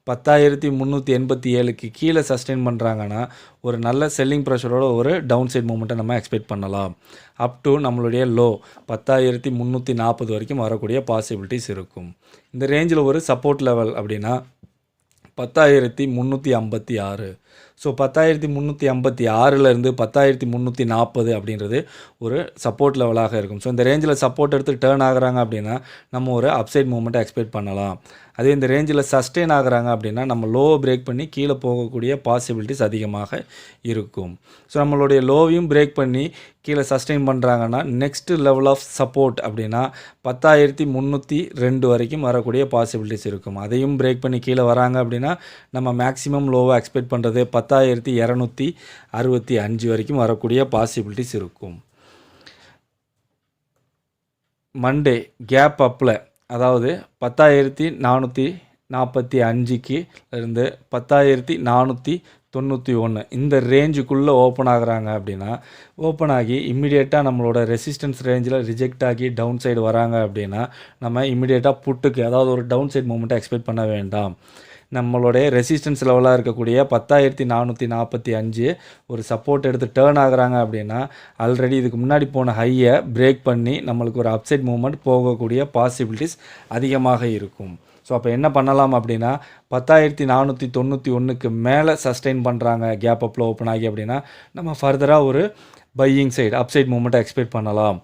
10,387க்கு கீழே சஸ்டெயின் பண்ணுறாங்கன்னா ஒரு நல்ல செல்லிங் ப்ரெஷரோட ஒரு டவுன் சைட் மூமெண்ட்டை நம்ம எக்ஸ்பெக்ட் பண்ணலாம். அப் டு நம்மளுடைய லோ 10,340 வரைக்கும் வரக்கூடிய பாசிபிலிட்டிஸ் இருக்கும். இந்த ரேஞ்சில் ஒரு சப்போர்ட் லெவல் அப்படின்னா 10,356. ஸோ 10,356லேருந்து 10,340 அப்படின்றது ஒரு சப்போர்ட் லெவலாக இருக்கும். ஸோ இந்த ரேஞ்சில் சப்போர்ட் எடுத்து டேர்ன் ஆகுறாங்க அப்படின்னா நம்ம ஒரு அப்சைட் மூமெண்ட்டை எக்ஸ்பெக்ட் பண்ணலாம். அதே இந்த ரேஞ்சில் சஸ்டெயின் ஆகுறாங்க அப்படின்னா நம்ம லோவை பிரேக் பண்ணி கீழே போகக்கூடிய பாசிபிலிட்டிஸ் அதிகமாக இருக்கும். ஸோ நம்மளுடைய லோவையும் பிரேக் பண்ணி கீழே சஸ்டெயின் பண்ணுறாங்கன்னா நெக்ஸ்ட் லெவல் ஆஃப் சப்போர்ட் அப்படின்னா 10,302 வரைக்கும் வரக்கூடிய பாசிபிலிட்டிஸ் இருக்கும். அதையும் பிரேக் பண்ணி கீழே வராங்க அப்படின்னா நம்ம மேக்ஸிமம் லோவை எக்ஸ்பெக்ட் பண்ணுறது 10,265 வரைக்கும் வரக்கூடிய பாசிபிலிட்டிஸ் இருக்கும். மண்டே கேப் அப்பில் அதாவது 10,445க்கு இருந்து 10,490 91 இந்த ரேஞ்சுக்குள்ளே ஓப்பன் ஆகுறாங்க அப்படின்னா, ஓப்பன் ஆகி இம்மிடியேட்டாக நம்மளோட ரெசிஸ்டன்ஸ் ரேஞ்சில் ரிஜெக்ட் ஆகி டவுன் சைடு வராங்க அப்படின்னா, நம்ம இம்மிடியேட்டாக புட்டுக்கு அதாவது ஒரு டவுன் சைடு மூமெண்ட்டை எக்ஸ்பெக்ட் பண்ண வேண்டாம். நம்மளுடைய ரெசிஸ்டன்ஸ் லெவலாக இருக்கக்கூடிய 10,445 ஒரு சப்போர்ட் எடுத்து டேர்ன் ஆகுறாங்க அப்படின்னா, ஆல்ரெடி இதுக்கு முன்னாடி போன ஹையை பிரேக் பண்ணி நம்மளுக்கு ஒரு அப்சைட் மூவ்மெண்ட் போகக்கூடிய பாசிபிலிட்டிஸ் அதிகமாக இருக்கும். ஸோ அப்போ என்ன பண்ணலாம் அப்படின்னா, 10,491க்கு மேலே சஸ்டெயின் பண்ணுறாங்க கேப் அப்பில் ஓப்பன் ஆகி அப்படின்னா, நம்ம ஃபர்தராக ஒரு பையிங் சைடு அப்சைட் மூவ்மெண்ட்டை எக்ஸ்பெக்ட் பண்ணலாம்.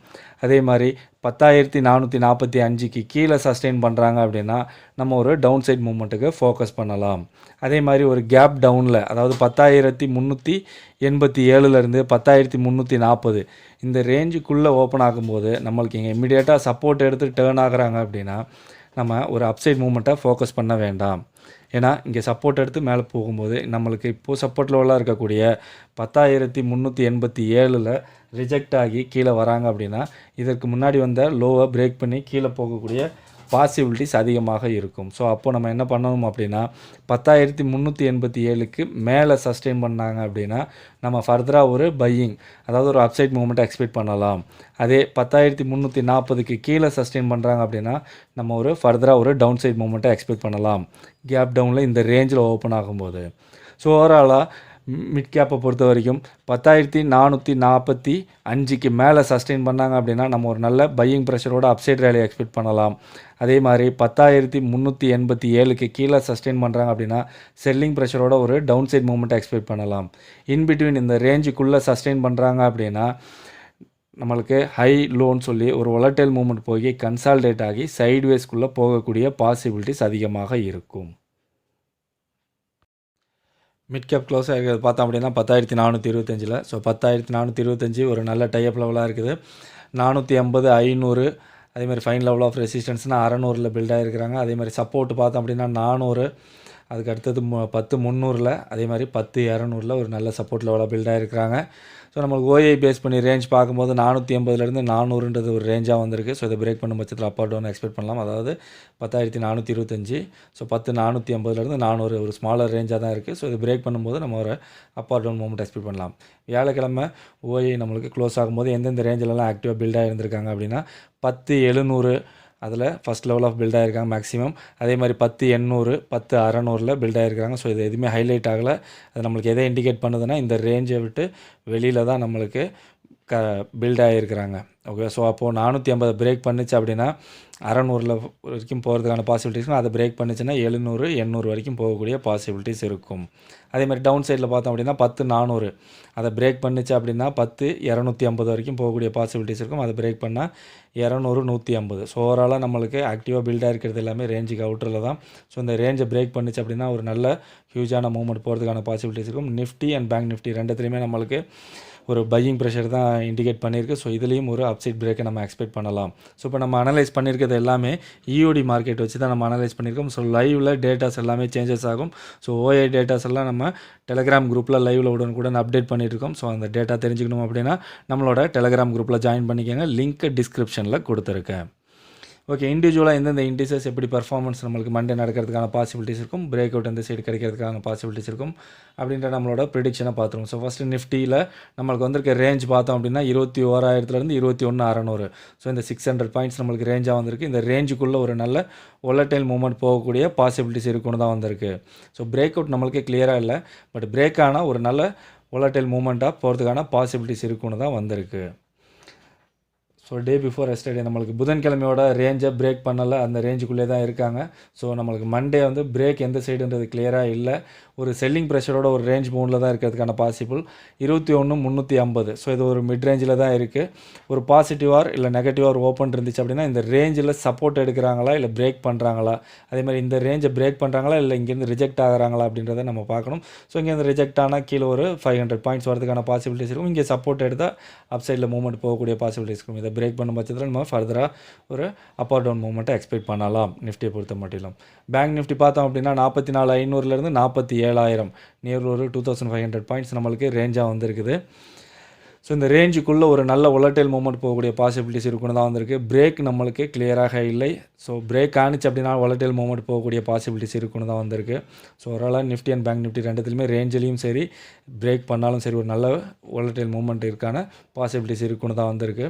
அதே மாதிரி 10,445க்கு கீழே சஸ்டெயின் பண்ணுறாங்க அப்படின்னா, நம்ம ஒரு டவுன் சைட் மூவ்மெண்ட்டுக்கு ஃபோக்கஸ் பண்ணலாம். அதே மாதிரி ஒரு கேப் டவுனில் அதாவது 10,387லேருந்து 10,340 இந்த ரேஞ்சுக்குள்ளே ஓப்பன் ஆகும்போது நம்மளுக்கு இங்கே இம்மிடியேட்டாக சப்போர்ட் எடுத்து டேர்ன் ஆகுறாங்க அப்படின்னா, நம்ம ஒரு அப்சைட் மூவ்மெண்ட்டை ஃபோக்கஸ் பண்ண வேண்டாம். ஏன்னா இங்கே சப்போர்ட் எடுத்து மேலே போகும்போது நம்மளுக்கு இப்போது சப்போர்ட் லெவலாக இருக்கக்கூடிய 10,387ல் ரிஜெக்ட் ஆகி கீழே வராங்க அப்படின்னா, இதற்கு முன்னாடி வந்த லோவை பிரேக் பண்ணி கீழே போகக்கூடிய பாசிபிலிட்டிஸ் அதிகமாக இருக்கும். ஸோ அப்போது நம்ம என்ன பண்ணணும் அப்படின்னா, 10,387க்கு மேலே சஸ்டெயின் பண்ணாங்க அப்படின்னா, நம்ம ஃபர்தராக ஒரு பையிங் அதாவது ஒரு அப்சைட் மூவ்மெண்ட்டை எக்ஸ்பெக்ட் பண்ணலாம். அதே 10,340க்கு கீழே சஸ்டெயின் பண்ணுறாங்க அப்படின்னா, நம்ம ஒரு ஃபர்தராக ஒரு டவுன் சைட் மூவ்மெண்ட்டை எக்ஸ்பெக்ட் பண்ணலாம் கேப் டவுனில் இந்த ரேஞ்சில் ஓப்பன் ஆகும்போது. ஸோ ஓவராலாக மிட் கேப்பை பொறுத்த வரைக்கும் 10,445க்கு மேலே சஸ்டெயின் பண்ணாங்க அப்படின்னா, நம்ம ஒரு நல்ல பையிங் ப்ரெஷரோட அப்சைட் ரேலியை எக்ஸ்பெக்ட் பண்ணலாம். அதே மாதிரி 10,387க்கு கீழே சஸ்டெயின் பண்ணுறாங்க அப்படின்னா, செல்லிங் ப்ரெஷரோட ஒரு டவுன் சைட் மூவ்மெண்ட்டை எக்ஸ்பெக்ட் பண்ணலாம். இன்பிட்வீன் இந்த ரேஞ்சுக்குள்ளே சஸ்டெயின் பண்ணுறாங்க அப்படின்னா, நம்மளுக்கு ஹை லோன்னு சொல்லி ஒரு வொலடைல் மூவ்மெண்ட் போய் கன்சால்டேட் ஆகி சைட்வேஸ்க்குள்ளே போகக்கூடிய பாசிபிலிட்டிஸ் அதிகமாக இருக்கும். மிட் கேப் க்ளோஸாக இருக்கிறது பார்த்தோம் அப்படின்னா 10,425ல். ஸோ 10,425 ஒரு நல்ல டைப் லெவலாக இருக்குது. 480, 500 அதேமாதிரி ஃபைன் லெவல் ஆஃப் ரெசிஸ்டன்ஸ்னால் 600ல் பில்ட் ஆகிருக்கிறாங்க. அதேமாதிரி சப்போர்ட் பார்த்தோம் அப்படின்னா 400, அதுக்கு அடுத்தது 10,300ல், அதே மாதிரி 10,200ல் ஒரு நல்ல சப்போர்ட் லெவலாக பில்ட் ஆகிருக்கிறாங்க. ஸோ நம்மளுக்கு ஓஐ பேஸ் பண்ணி ரேஞ்ச் பார்க்கும்போது 480லேருந்து 400ன்றது ஒரு ரேஞ்சாக வந்திருக்கு. ஸோ இதை பிரேக் பண்ணும் பட்சத்தில் அப் ஆர் டவுன் எக்ஸ்பெக்ட் பண்ணலாம். அதாவது 10,425, ஸோ 10,480லேருந்து 400 ஒரு ஸ்மாலர் ரேஞ்சாக தான் இருக்குது. ஸோ இது பிரேக் பண்ணும்போது நம்ம ஒரு up are down movement expect பண்ணலாம். வியாழக்கிழமை ஓஐ நம்மளுக்கு க்ளோஸ் ஆகும்போது எந்தெந்த ரேஞ்சிலலாம் ஆக்டிவாக பில்ட் ஆகிருந்திருக்காங்க அப்படின்னா, 10,700 அதில் ஃபஸ்ட் லெவல் ஆஃப் பில்ட் ஆகிருக்காங்க மேக்ஸிமம். அதே மாதிரி 10,800, 10,600ல் பில்ட் ஆகிருக்காங்க. ஸோ இது எதுவுமே ஹைலைட் ஆகலை. அது நம்மளுக்கு எதை இண்டிகேட் பண்ணுதுன்னா, இந்த ரேஞ்சை விட்டு வெளியில் தான் நம்மளுக்கு பில்ட் ஆகிருக்கிறாங்க. ஓகே, ஸோ அப்போது 450 பிரேக் பண்ணிச்சு அப்படின்னா 600ல் வரைக்கும் போகிறதுக்கான பாசிபிலிட்டிஸ். அதை பிரேக் பண்ணிச்சுன்னா 700, 800 வரைக்கும் போகக்கூடிய பாசிபிலிட்டிஸ் இருக்கும். அதேமாதிரி டவுன் சைடில் பார்த்தோம் அப்படின்னா 10,400 அதை பிரேக் பண்ணிச்சு அப்படின்னா 10,250 வரைக்கும் போகக்கூடிய பாசிபிலிட்டிஸ் இருக்கும். அதை பிரேக் பண்ணால் 200, 150. ஸோ ஓவராலாக நம்மளுக்கு ஆக்டிவாக பில்டாக இருக்கிறது எல்லாமே ரேஞ்சுக்கு அவுட்டரில் தான். ஸோ இந்த ரேஞ்சை பிரேக் பண்ணிச்சு அப்படின்னா ஒரு நல்ல ஹியூஜான மூவ்மெண்ட் போகிறதுக்கான பாசிபிலிட்டிஸ் இருக்கும். நிஃப்டி அண்ட் பேங்க் நிஃப்டி ரெண்டுத்துலேயுமே நம்மளுக்கு ஒரு பையிங் ப்ரெஷர் தான் இண்டிகேட் பண்ணியிருக்கு. ஸோ இதுலேயும் ஒரு அப்சைட் பிரேக்கை நம்ம எக்ஸ்பெக்ட் பண்ணலாம். ஸோ இப்போ நம்ம அனலைஸ் பண்ணியிருக்கிறது எல்லாமே இஓடி மார்க்கெட் வச்சு தான் நம்ம அனலைஸ் பண்ணியிருக்கோம். ஸோ லைவில் டேட்டாஸ் எல்லாமே சேஞ்சஸ் ஆகும். ஸோ ஓஐ டேட்டாஸ் எல்லாம் நம்ம டெலகிராம் குரூப்பில் லைவில் உடனுக்குடன் அப்டேட் பண்ணியிருக்கோம். ஸோ அந்த டேட்டா தெரிஞ்சுக்கணும் அப்படின்னா நம்மளோட டெலகிராம் குரூப்பில் ஜாயின் பண்ணிக்கோங்க. லிங்க் டிஸ்கிரிப்ஷனில் கொடுத்துருக்கேன். ஓகே, இண்டிவிஜுவலாக எந்தெந்த இண்டிசஸ் எப்படி பர்ஃபார்மன்ஸ் நம்மளுக்கு மண்டே நடக்கிறதுக்கான பாசிபிலிட்டிஸ் இருக்கும், பிரேக் அவுட் எந்த சைடு கிடைக்கிறதுக்கான பாசிபிலிட்டிஸ் இருக்கும் அப்படின்ற நம்மளோட ப்ரிடிக்ஷனை பார்த்துருவோம். ஸோ ஃபஸ்ட்டு நிஃப்டியில் நம்மளுக்கு வந்திருக்க ரேஞ்ச் பார்த்தோம் அப்படின்னா 21,000லேருந்து 21,600. ஸோ இந்த 600 பாயிண்ட்ஸ் நம்மளுக்கு ரேஞ்சாக வந்திருக்கு. இந்த ரேஞ்சுக்குள்ளே ஒரு நல்ல வொலடைல் மூவ்மெண்ட் போகக்கூடிய பாசிபிலிட்டிஸ் இருக்குன்னு தான் வந்திருக்கு. ஸோ பிரேக் அவுட் நம்மளுக்கு கிளியராக இல்லை, பட் பிரேக் ஆனால் ஒரு நல்ல வொலடைல் மூவ்மெண்ட்டாக போகிறதுக்கான பாசிபிலிட்டிஸ் இருக்குன்னு தான் வந்திருக்கு. ஸோ டே பிஃபோர் எஸ்டர்டே நம்மளுக்கு புதன்கிழமையோட ரேஞ்சை பிரேக் பண்ணலை, அந்த ரேஞ்சுக்குள்ளே தான் இருக்காங்க. ஸோ நம்மளுக்கு மண்டே வந்து பிரேக் எந்த சைடுன்றது கிளியராக இல்லை. ஒரு செல்லிங் ப்ரெஷரோட ஒரு ரேஞ்ச் மூணில் தான் இருக்கிறதுக்கான பாசிபிள் 21,350. ஸோ இது ஒரு மிட் ரேஞ்சில் தான் இருக்குது. ஒரு பாசிட்டிவாக இல்லை நெகட்டிவாக ஓப்பன் இருந்துச்சு அப்படின்னா இந்த ரேஞ்சில் சப்போர்ட் எடுக்கிறாங்களா இல்லை பிரேக் பண்ணுறாங்களா, அதேமாதிரி இந்த ரேஞ்சை பிரேக் பண்ணுறாங்களா இல்லை இங்கேருந்து ரிஜெக்ட் ஆகிறாங்களா அப்படின்றத நம்ம பார்க்கணும். ஸோ இங்கேருந்து ரிஜெக்ட் ஆனால் கீழே ஒரு 500 பாயிண்ட்ஸ் வரதுக்கான பாசிபிலிட்டிஸ் இருக்கும். இங்கே சப்போர்ட் எடுத்தால் அப் சைடில் மூவ்மெண்ட் போகக்கூடிய பாசிபிலிட்டிஸ் இருக்கும். இதை பிரேக் பண்ணும் பட்சத்தில் நம்ம ஃபர்தராக ஒரு அப் ஆர் டவுன் மூவ்மெண்ட்டை எக்ஸ்பெக்ட் பண்ணலாம் நிஃப்டியை பொறுத்த மட்டிலும். பேங்க் நிஃப்டி பார்த்தோம் அப்படின்னா 44,500லேருந்து 47,000 நியர் ஒரு 2,500 பாயிண்ட்ஸ் நம்மளுக்கு ரேஞ்சாக வந்திருக்குது. ஸோ இந்த ரேஞ்சுக்குள்ளே ஒரு நல்ல volatile மூவ்மெண்ட் போகக்கூடிய பாசிபிலிட்டிஸ் இருக்குன்னு தான் வந்திருக்கு. பிரேக் நம்மளுக்கு கிளியராக இல்லை. ஸோ பிரேக் ஆனிச்சு அப்படின்னா volatile மூவ்மெண்ட் போகக்கூடிய பாசிபிலிட்டிஸ் இருக்குன்னு தான் வந்திருக்கு. ஸோ ஓவராலாக நிஃப்டி அண்ட் பேங்க் நிஃப்டி ரெண்டுத்துலையுமே ரேஞ்சிலையும் சரி பிரேக் பண்ணாலும் சரி ஒரு நல்ல volatile மூவ்மெண்ட் இருக்கான பாசிபிலிட்டிஸ் இருக்குன்னு தான் வந்திருக்கு.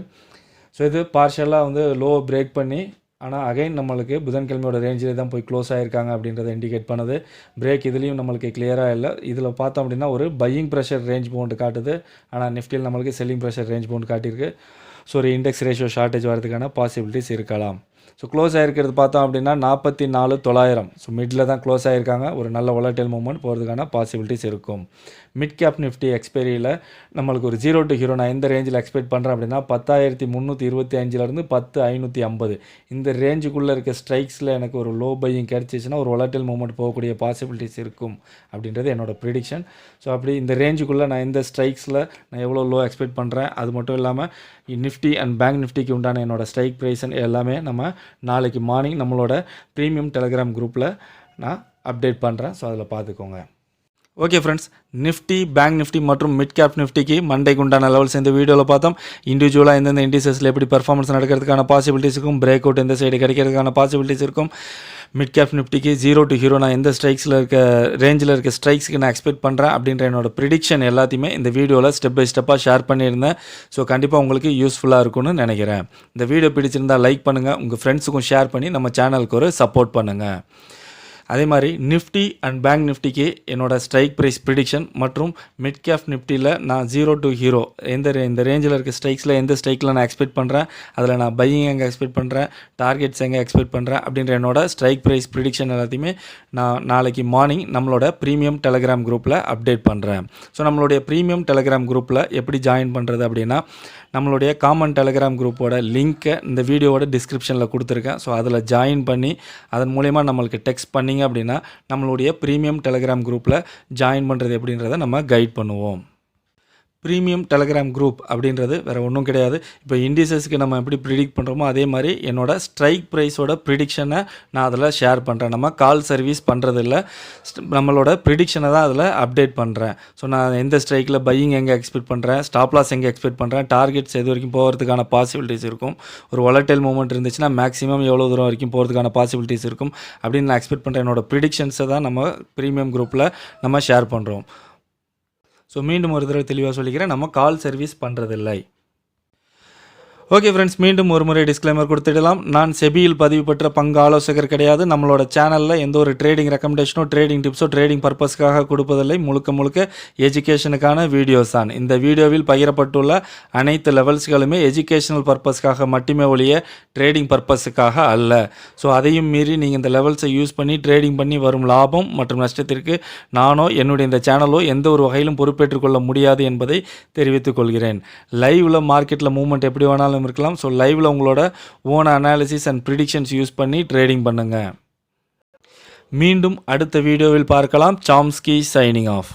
ஸோ இது பார்ஷியலாக வந்து லோ பிரேக் பண்ணி ஆனால் அகைன் நம்மளுக்கு புதன்கிழமையோட ரேஞ்சிலே தான் போய் க்ளோஸ் ஆகிருக்காங்க அப்படின்றத இண்டிகேட் பண்ணுது. பிரேக் இதுலேயும் நம்மளுக்கு கிளியராக இல்லை. இதில் பார்த்தோம் அப்படின்னா ஒரு பையிங் ப்ரெஷர் ரேஞ்ச் பவுண்டு காட்டுது. ஆனால் நிஃப்டியில் நம்மளுக்கு செல்லிங் ப்ரெஷர் ரேஞ்ச் பவுண்டு காட்டியிருக்கு. ஸோ ஒரு இண்டெக்ஸ் ரேஷியோ ஷார்ட்டேஜ் வரதுக்கான பாசிபிலிட்டிஸ் இருக்கலாம். ஸோ க்ளோஸ் ஆகிருக்கிறது பார்த்தோம் அப்படின்னா 44,900. ஸோ மிடில் தான் க்ளோஸ் ஆகிருக்காங்க. ஒரு நல்ல volatile மூவ்மெண்ட் போகிறதுக்கான பாசிபிலிட்டிஸ் இருக்கும். மிட் கேப் நிஃப்டி எக்ஸ்பைரியில் நம்மளுக்கு ஒரு 0 to ஹீரோ நான் எந்த ரேஞ்சில் எக்ஸ்பெக்ட் பண்ணுறேன் அப்படின்னா 10,325 10,550 இந்த ரேஞ்சுக்குள்ளே இருக்க ஸ்ட்ரைக்ஸில் எனக்கு ஒரு லோ பையிங் கிடச்சிச்சின்னா ஒரு volatile மூவ்மெண்ட் போகக்கூடிய பாசிபிலிட்டிஸ் இருக்கும் அப்படின்றது என்னோட ப்ரிடிக்ஷன். ஸோ அப்படி இந்த ரேஞ்சுக்குள்ளே நான் இந்த ஸ்ட்ரைக்ஸில் நான் எவ்வளோ லோ எக்ஸ்பெக்ட் பண்ணுறேன், அது மட்டும் இல்லாமல் நிஃப்டி அண்ட் பேங்க் நிஃப்டிக்கு உண்டான என்னோட ஸ்ட்ரைக் ப்ரைஸ் எல்லாமே நம்ம நாளைக்கு மார்னிங் நம்மளோட ப்ரீமியம் டெலிகிராம் குரூப்பில் நான் அப்டேட் பண்ணுறேன். ஸோ அதில் பார்த்துக்கோங்க. Okay friends, Nifty bank Nifty மற்றும் மிட் கேப் நிஃப்டிக்கு மண்டேக்கு உண்டான லெவல்ஸ் இந்த வீடியோவில் பார்த்தோம். இண்டிவிஜுவலாக எந்தெந்த இண்டிசஸில் எப்படி பர்ஃபார்மன்ஸ் நடக்கிறதுக்கான பாசிபிலிட்டிஸ் இருக்கும், பிரேக் அவுட் எந்த சைடு கிடைக்கிறதுக்கான பாசிபிலிட்டிஸ் இருக்கும், மிட் கேப் நிஃப்டிக்கு 0 to ஹீரோ நான் எந்த ஸ்ட்ரைக்ஸில் இருக்க ரேஞ்சில் இருக்க ஸ்ட்ரைக்ஸ்க்கு நான் எக்ஸ்பெக்ட் பண்ணுறேன் அப்படின்ற என்னோட ப்ரிடிக்ஷன் எல்லாத்தையுமே இந்த வீடியோவில் ஸ்டெப் பை ஸ்டெப்பாக ஷேர் பண்ணியிருந்தேன். ஸோ கண்டிப்பாக உங்களுக்கு யூஸ்ஃபுல்லாக இருக்கும்னு நினைக்கிறேன். இந்த வீடியோ பிடிச்சிருந்தால் லைக் பண்ணுங்கள், உங்கள் ஃப்ரெண்ட்ஸுக்கும் ஷேர் பண்ணி நம்ம சேனலுக்கு ஒரு சப்போர்ட் பண்ணுங்கள். அதே மாதிரி நிஃப்டி அண்ட் பேங்க் நிஃப்டிக்கு என்னோட ஸ்ட்ரைக் ப்ரைஸ் ப்ரிடிக்ஷன் மற்றும் மிட் கேப் நிஃப்டியில் நான் 0 to ஹீரோ இந்த ரேஞ்சில் இருக்க ஸ்ட்ரைக்ஸில் எந்த ஸ்ட்ரைக்கில் நான் எக்ஸ்பெக்ட் பண்ணுறேன், அதில் நான் பையிங் எங்கே எக்ஸ்பெக்ட் பண்ணுறேன், டார்கெட்ஸ் எங்கே எக்ஸ்பெக்ட் பண்ணுறேன் அப்படின்ற என்னோட ஸ்ட்ரைக் ப்ரைஸ் ப்ரிடிக்ஷன் எல்லாத்தையுமே நான் நாளைக்கு மார்னிங் நம்மளோட ப்ரீமியம் டெலிகிராம் குரூப்பில் அப்டேட் பண்ணுறேன். ஸோ நம்மளுடைய ப்ரீமியம் டெலிகிராம் குரூப்பில் எப்படி ஜாயின் பண்ணுறது அப்படின்னா நம்மளுடைய காமன் டெலிகிராம் குரூப்போட லிங்க்கை இந்த வீடியோவோட டிஸ்கிரிப்ஷனில் கொடுத்துருக்கேன். ஸோ அதில் ஜாயின் பண்ணி அதன் மூலயமா நம்மளுக்கு டெக்ஸ்ட் பண்ணிங்க அப்படின்னா நம்மளுடைய ப்ரீமியம் டெலிகிராம் குரூப்பில் ஜாயின் பண்ணுறது எப்படின்றத நம்ம கைட் பண்ணுவோம். ப்ரீமியம் டெலிகிராம் குரூப் அப்படின்றது வேறு ஒன்றும் கிடையாது. இப்போ இண்டிசஸ்க்கு நம்ம எப்படி ப்ரிடிக்ட் பண்ணுறோமோ அதே மாதிரி என்னோட ஸ்ட்ரைக் ப்ரைஸோட ப்ரிடிக்ஷனை நான் அதில் ஷேர் பண்ணுறேன். நம்ம கால் சர்வீஸ் பண்ணுறதில்ல, நம்மளோட ப்ரிடிக்ஷனை தான் அதில் அப்டேட் பண்ணுறேன். ஸோ நான் எந்த ஸ்ட்ரைக்கில் பையிங் எங்கே எக்ஸ்பெக்ட் பண்ணுறேன், ஸ்டாப் லாஸ் எங்கே எக்ஸ்பெக்ட் பண்ணுறேன், டார்கெட்ஸ் எது வரைக்கும் போகிறதுக்கான பாசிபிலிட்டிஸ் இருக்கும், ஒரு volatile மூவ்மெண்ட் இருந்துச்சுன்னா மேக்ஸிமம் எவ்வளோ தூரம் வரைக்கும் போகிறதுக்கான பாசிபிலிட்டிஸ் இருக்கும் அப்படின்னு நான் எக்ஸ்பெக்ட் பண்ணுறேன். என்னோட ப்ரிடிக்ஷன்ஸை தான் நம்ம ப்ரீமியம் குரூப்பில் நம்ம ஷேர் பண்ணுறோம். ஸோ மீண்டும் ஒரு தடவை தெளிவாக சொல்லிக்கிறேன், நம்ம கால் சர்வீஸ் பண்ணுறதில்லை. ஓகே ஃப்ரெண்ட்ஸ், மீண்டும் ஒரு முறை டிஸ்க்ளைமர் கொடுத்துடலாம். நான் செபியில் பதிவு பெற்ற பங்கு ஆலோசகர் கிடையாது. நம்மளோட சேனலில் எந்த ஒரு ட்ரேடிங் ரெக்கமெண்டேஷனோ ட்ரேடிங் டிப்ஸோ ட்ரேடிங் பர்பஸ்க்காக கொடுப்பதில்லை. முழுக்க எஜுகேஷனுக்கான வீடியோஸ் தான். இந்த வீடியோவில் பகிரப்பட்டுள்ள அனைத்து லெவல்ஸ்களுமே எஜுகேஷனல் பர்பஸ்க்காக மட்டுமே ஒழிய ட்ரேடிங் பர்பஸுக்காக அல்ல. ஸோ அதையும் மீறி நீங்கள் இந்த லெவல்ஸை யூஸ் பண்ணி ட்ரேடிங் பண்ணி வரும் லாபம் மற்றும் நஷ்டத்திற்கு நானோ என்னுடைய இந்த சேனலோ எந்த ஒரு வகையிலும் பொறுப்பேற்றுக்கொள்ள முடியாது என்பதை தெரிவித்துக் கொள்கிறேன். லைவில் மார்க்கெட்டில் மூவ்மெண்ட் எப்படி வேணாலும் இருக்கலாம். ஸோ லைவ்ல உங்களோட own analysis and predictions use பண்ணி ட்ரேடிங் பண்ணுங்க. மீண்டும் அடுத்த வீடியோவில் பார்க்கலாம். Chomsky signing off.